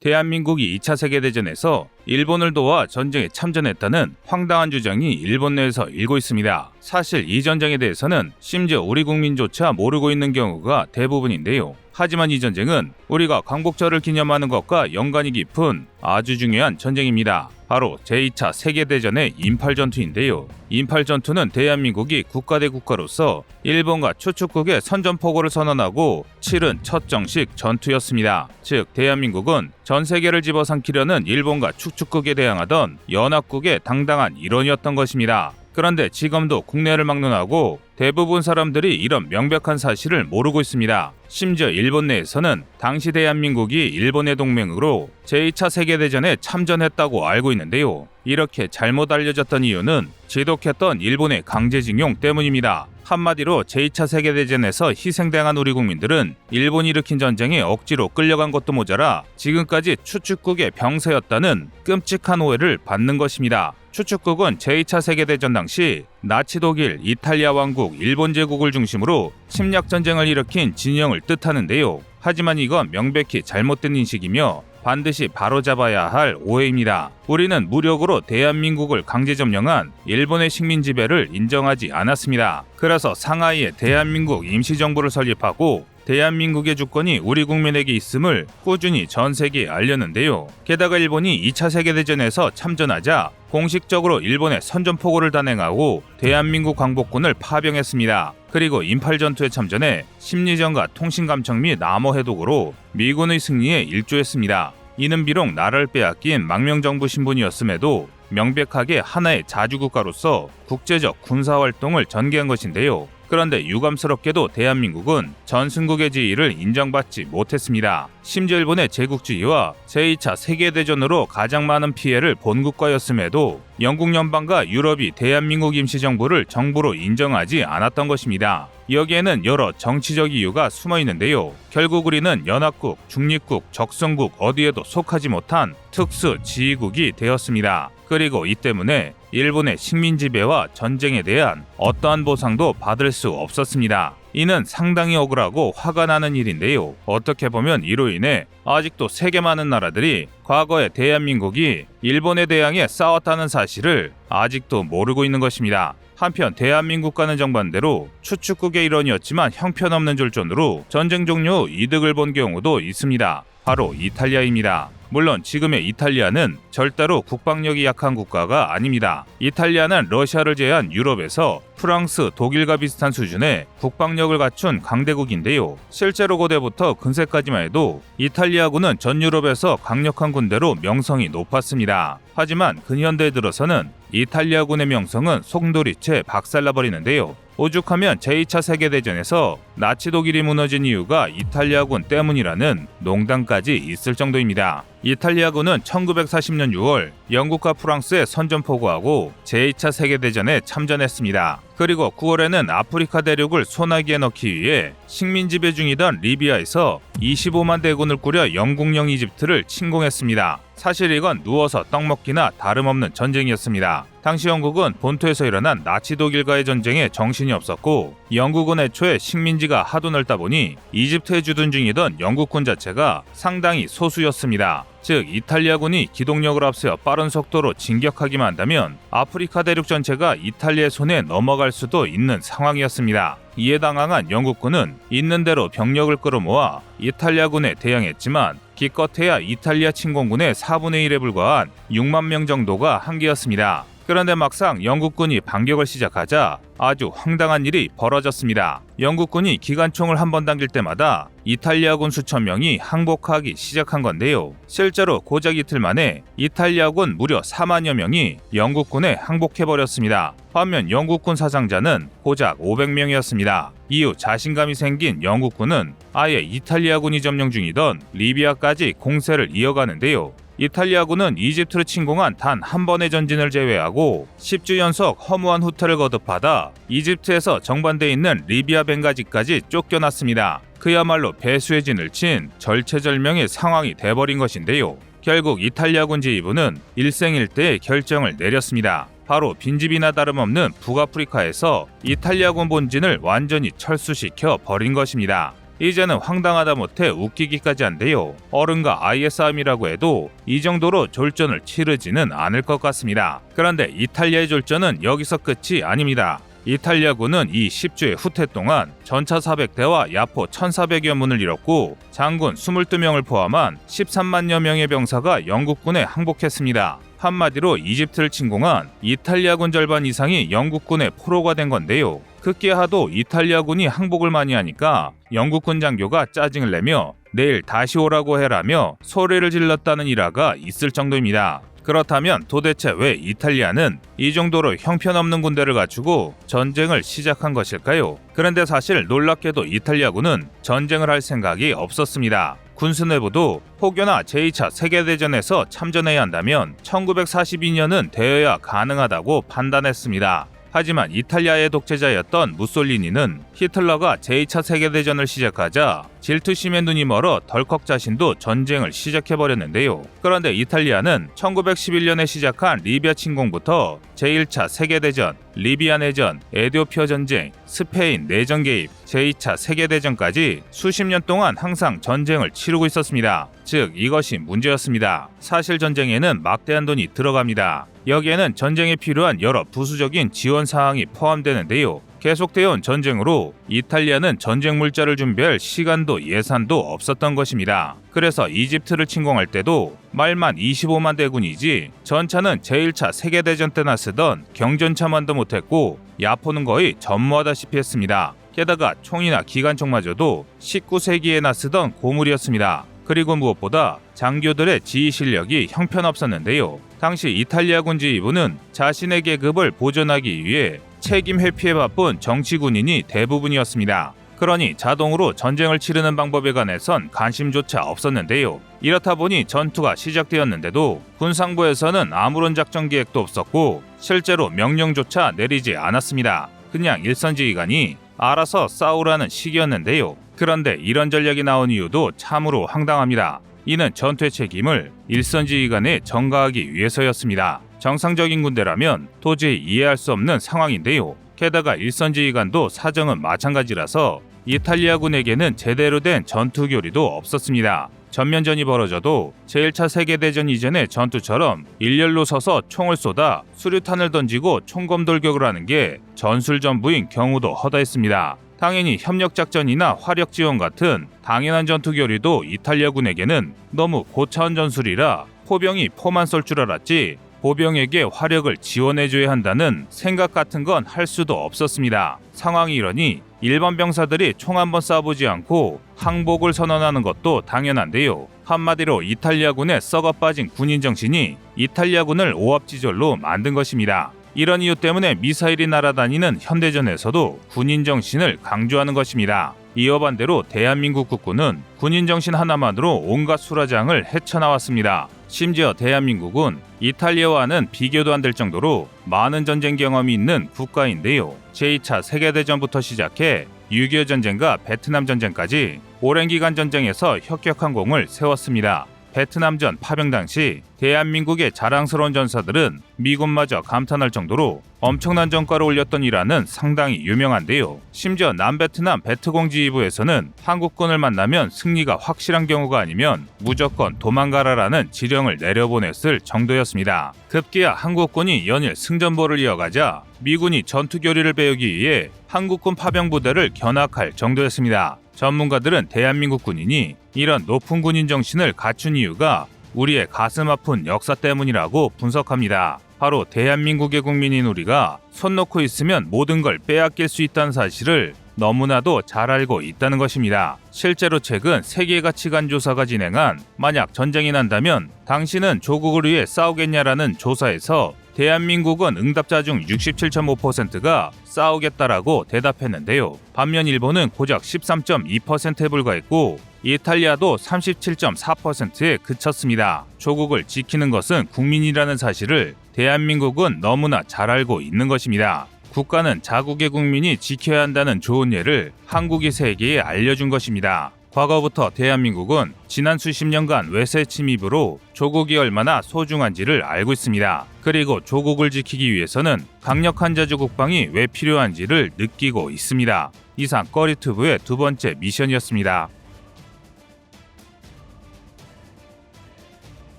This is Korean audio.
대한민국이 2차 세계대전에서 일본을 도와 전쟁에 참전했다는 황당한 주장이 일본 내에서 일고 있습니다. 사실 이 전쟁에 대해서는 심지어 우리 국민조차 모르고 있는 경우가 대부분인데요. 하지만 이 전쟁은 우리가 광복절을 기념하는 것과 연관이 깊은 아주 중요한 전쟁입니다. 바로 제2차 세계대전의 인팔전투인데요. 인팔전투는 대한민국이 국가 대 국가로서 일본과 추축국의 선전포고를 선언하고 치른 첫 정식 전투였습니다. 즉 대한민국은 전 세계를 집어삼키려는 일본과 추축국에 대항하던 연합국의 당당한 일원이었던 것입니다. 그런데 지금도 국내를 막론하고 대부분 사람들이 이런 명백한 사실을 모르고 있습니다. 심지어 일본 내에서는 당시 대한민국이 일본의 동맹으로 제2차 세계대전에 참전했다고 알고 있는데요. 이렇게 잘못 알려졌던 이유는 지독했던 일본의 강제징용 때문입니다. 한마디로 제2차 세계대전에서 희생당한 우리 국민들은 일본이 일으킨 전쟁에 억지로 끌려간 것도 모자라 지금까지 추축국의 병사였다는 끔찍한 오해를 받는 것입니다. 추축국은 제2차 세계대전 당시 나치 독일, 이탈리아 왕국, 일본 제국을 중심으로 침략 전쟁을 일으킨 진영을 뜻하는데요. 하지만 이건 명백히 잘못된 인식이며 반드시 바로잡아야 할 오해입니다. 우리는 무력으로 대한민국을 강제 점령한 일본의 식민 지배를 인정하지 않았습니다. 그래서 상하이에 대한민국 임시정부를 설립하고 대한민국의 주권이 우리 국민에게 있음을 꾸준히 전 세계에 알렸는데요. 게다가 일본이 2차 세계대전에서 참전하자 공식적으로 일본의 선전포고를 단행하고 대한민국 광복군을 파병했습니다. 그리고 인팔전투에 참전해 심리전과 통신감청 및 남호 해독으로 미군의 승리에 일조했습니다. 이는 비록 나라를 빼앗긴 망명정부 신분이었음에도 명백하게 하나의 자주국가로서 국제적 군사활동을 전개한 것인데요. 그런데 유감스럽게도 대한민국은 전승국의 지위를 인정받지 못했습니다. 심지어 일본의 제국주의와 제2차 세계대전으로 가장 많은 피해를 본 국가였음에도 영국 연방과 유럽이 대한민국 임시정부를 정부로 인정하지 않았던 것입니다. 여기에는 여러 정치적 이유가 숨어 있는데요. 결국 우리는 연합국, 중립국, 적성국 어디에도 속하지 못한 특수 지휘국이 되었습니다. 그리고 이 때문에 일본의 식민 지배와 전쟁에 대한 어떠한 보상도 받을 수 없었습니다. 이는 상당히 억울하고 화가 나는 일인데요. 어떻게 보면 이로 인해 아직도 세계 많은 나라들이 과거에 대한민국이 일본에 대항해 싸웠다는 사실을 아직도 모르고 있는 것입니다. 한편 대한민국과는 정반대로 추축국의 일원이었지만 형편없는 졸전으로 전쟁 종료 후 이득을 본 경우도 있습니다. 바로 이탈리아입니다. 물론 지금의 이탈리아는 절대로 국방력이 약한 국가가 아닙니다. 이탈리아는 러시아를 제외한 유럽에서 프랑스, 독일과 비슷한 수준의 국방력을 갖춘 강대국인데요. 실제로 고대부터 근세까지만 해도 이탈리아군은 전 유럽에서 강력한 군대로 명성이 높았습니다. 하지만 근현대에 들어서는 이탈리아군의 명성은 송두리째 박살나버리는데요. 오죽하면 제2차 세계대전에서 나치 독일이 무너진 이유가 이탈리아군 때문이라는 농담까지 있을 정도입니다. 이탈리아군은 1940년 6월 영국과 프랑스에 선전포고하고 제2차 세계대전에 참전했습니다. 그리고 9월에는 아프리카 대륙을 소나기에 넣기 위해 식민 지배 중이던 리비아에서 25만 대군을 꾸려 영국령 이집트를 침공했습니다. 사실 이건 누워서 떡 먹기나 다름없는 전쟁이었습니다. 당시 영국은 본토에서 일어난 나치 독일과의 전쟁에 정신이 없었고 영국은 애초에 식민지가 하도 넓다 보니 이집트에 주둔 중이던 영국군 자체가 상당히 소수였습니다. 즉 이탈리아군이 기동력을 앞세워 빠른 속도로 진격하기만 한다면 아프리카 대륙 전체가 이탈리아의 손에 넘어갈 수도 있는 상황이었습니다. 이에 당황한 영국군은 있는 대로 병력을 끌어모아 이탈리아군에 대항했지만 기껏해야 이탈리아 침공군의 4분의 1에 불과한 6만 명 정도가 한계였습니다. 그런데 막상 영국군이 반격을 시작하자 아주 황당한 일이 벌어졌습니다. 영국군이 기관총을 한 번 당길 때마다 이탈리아군 수천 명이 항복하기 시작한 건데요. 실제로 고작 이틀 만에 이탈리아군 무려 4만여 명이 영국군에 항복해버렸습니다. 반면 영국군 사상자는 고작 500명이었습니다. 이후 자신감이 생긴 영국군은 아예 이탈리아군이 점령 중이던 리비아까지 공세를 이어가는데요. 이탈리아군은 이집트를 침공한 단 한 번의 전진을 제외하고 10주 연속 허무한 후퇴를 거듭하다 이집트에서 정반대에 있는 리비아 벵가지까지 쫓겨났습니다. 그야말로 배수의 진을 친 절체절명의 상황이 돼버린 것인데요. 결국 이탈리아군 지휘부는 일생일대의 결정을 내렸습니다. 바로 빈집이나 다름없는 북아프리카에서 이탈리아군 본진을 완전히 철수시켜 버린 것입니다. 이제는 황당하다 못해 웃기기까지 한데요. 어른과 아이의 싸움이라고 해도 이 정도로 졸전을 치르지는 않을 것 같습니다. 그런데 이탈리아의 졸전은 여기서 끝이 아닙니다. 이탈리아군은 이 10주의 후퇴 동안 전차 400대와 야포 1,400여 문을 잃었고 장군 22명을 포함한 13만여 명의 병사가 영국군에 항복했습니다. 한마디로 이집트를 침공한 이탈리아군 절반 이상이 영국군의 포로가 된 건데요. 급기야 하도 이탈리아군이 항복을 많이 하니까 영국군 장교가 짜증을 내며 내일 다시 오라고 해라며 소리를 질렀다는 일화가 있을 정도입니다. 그렇다면 도대체 왜 이탈리아는 이 정도로 형편없는 군대를 갖추고 전쟁을 시작한 것일까요? 그런데 사실 놀랍게도 이탈리아군은 전쟁을 할 생각이 없었습니다. 군수 내부도 혹여나 제2차 세계대전에서 참전해야 한다면 1942년은 되어야 가능하다고 판단했습니다. 하지만 이탈리아의 독재자였던 무솔리니는 히틀러가 제2차 세계대전을 시작하자 질투심에 눈이 멀어 덜컥 자신도 전쟁을 시작해버렸는데요. 그런데 이탈리아는 1911년에 시작한 리비아 침공부터 제1차 세계대전, 리비아 내전, 에티오피아 전쟁, 스페인 내전 개입, 제2차 세계대전까지 수십 년 동안 항상 전쟁을 치르고 있었습니다. 즉 이것이 문제였습니다. 사실 전쟁에는 막대한 돈이 들어갑니다. 여기에는 전쟁에 필요한 여러 부수적인 지원 사항이 포함되는데요. 계속되어 온 전쟁으로 이탈리아는 전쟁 물자를 준비할 시간도 예산도 없었던 것입니다. 그래서 이집트를 침공할 때도 말만 25만 대군이지 전차는 제1차 세계대전 때나 쓰던 경전차만도 못했고 야포는 거의 전무하다시피 했습니다. 게다가 총이나 기관총마저도 19세기에나 쓰던 고물이었습니다. 그리고 무엇보다 장교들의 지휘 실력이 형편없었는데요. 당시 이탈리아군 지휘부는 자신의 계급을 보존하기 위해 책임 회피에 바쁜 정치 군인이 대부분이었습니다. 그러니 자동으로 전쟁을 치르는 방법에 관해선 관심조차 없었는데요. 이렇다 보니 전투가 시작되었는데도 군상부에서는 아무런 작전 계획도 없었고 실제로 명령조차 내리지 않았습니다. 그냥 일선지휘관이 알아서 싸우라는 식이었는데요. 그런데 이런 전략이 나온 이유도 참으로 황당합니다. 이는 전투의 책임을 일선지휘관에 전가하기 위해서였습니다. 정상적인 군대라면 도저히 이해할 수 없는 상황인데요. 게다가 일선지휘관도 사정은 마찬가지라서 이탈리아군에게는 제대로 된 전투 교리도 없었습니다. 전면전이 벌어져도 제1차 세계대전 이전의 전투처럼 일렬로 서서 총을 쏟아 수류탄을 던지고 총검 돌격을 하는 게 전술전부인 경우도 허다했습니다. 당연히 협력작전이나 화력지원 같은 당연한 전투 교리도 이탈리아군에게는 너무 고차원 전술이라 포병이 포만 쏠 줄 알았지 보병에게 화력을 지원해줘야 한다는 생각 같은 건 할 수도 없었습니다. 상황이 이러니 일반 병사들이 총 한번 쏴보지 않고 항복을 선언하는 것도 당연한데요. 한마디로 이탈리아군의 썩어빠진 군인 정신이 이탈리아군을 오합지졸로 만든 것입니다. 이런 이유 때문에 미사일이 날아다니는 현대전에서도 군인 정신을 강조하는 것입니다. 이어 반대로 대한민국 국군은 군인 정신 하나만으로 온갖 수라장을 헤쳐나왔습니다. 심지어 대한민국은 이탈리아와는 비교도 안 될 정도로 많은 전쟁 경험이 있는 국가인데요. 제2차 세계대전부터 시작해 6.25 전쟁과 베트남 전쟁까지 오랜 기간 전쟁에서 혁혁한功을 세웠습니다. 베트남전 파병 당시 대한민국의 자랑스러운 전사들은 미군마저 감탄할 정도로 엄청난 전과를 올렸던 일화는 상당히 유명한데요. 심지어 남베트남 베트공 지휘부에서는 한국군을 만나면 승리가 확실한 경우가 아니면 무조건 도망가라라는 지령을 내려보냈을 정도였습니다. 급기야 한국군이 연일 승전보를 이어가자 미군이 전투 교리를 배우기 위해 한국군 파병 부대를 견학할 정도였습니다. 전문가들은 대한민국 군인이 이런 높은 군인 정신을 갖춘 이유가 우리의 가슴 아픈 역사 때문이라고 분석합니다. 바로 대한민국의 국민인 우리가 손 놓고 있으면 모든 걸 빼앗길 수 있다는 사실을 너무나도 잘 알고 있다는 것입니다. 실제로 최근 세계가치관 조사가 진행한 만약 전쟁이 난다면 당신은 조국을 위해 싸우겠냐라는 조사에서 대한민국은 응답자 중 67.5%가 싸우겠다라고 대답했는데요. 반면 일본은 고작 13.2%에 불과했고 이탈리아도 37.4%에 그쳤습니다. 조국을 지키는 것은 국민이라는 사실을 대한민국은 너무나 잘 알고 있는 것입니다. 국가는 자국의 국민이 지켜야 한다는 좋은 예를 한국이 세계에 알려준 것입니다. 과거부터 대한민국은 지난 수십 년간 외세 침입으로 조국이 얼마나 소중한지를 알고 있습니다. 그리고 조국을 지키기 위해서는 강력한 자주 국방이 왜 필요한지를 느끼고 있습니다. 이상 꺼리튜브의 두 번째 미션이었습니다.